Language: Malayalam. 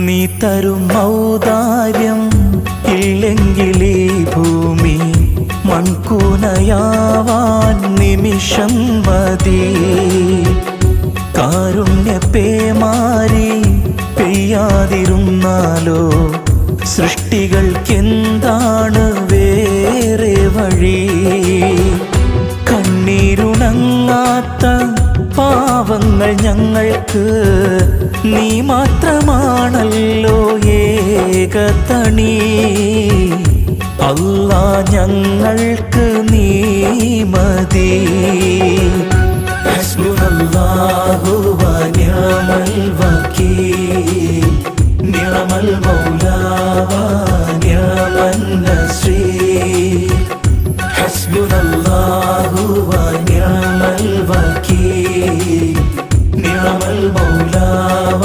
നീ തരും ഔദാര്യം ഇല്ലെങ്കിലീ ഭൂമി മൺകൂനയാവാൻ നിമിഷം മതി. കാരുണ്യപേമാരി പെയ്യാതിരുന്നാലോ സൃഷ്ടികൾക്കെന്താണ് വേറെ വഴി? കണ്ണീരുണങ്ങാത്ത പാവങ്ങൾ ഞങ്ങൾക്ക് നീ മാത്രമാണല്ലോ ഏകതണി. അല്ലാ ഞങ്ങൾക്ക് നീ മതി. ഹസ്ബുനല്ലാഹു വ നിഅമൽ വകീൽ നിഅമൽ മൗലാ വ നിഅമൻ നസീർ. ഹസ്ബുനല്ലാഹു വ നിഅമൽ വകീൽ നിഅമൽ മൗലാ വ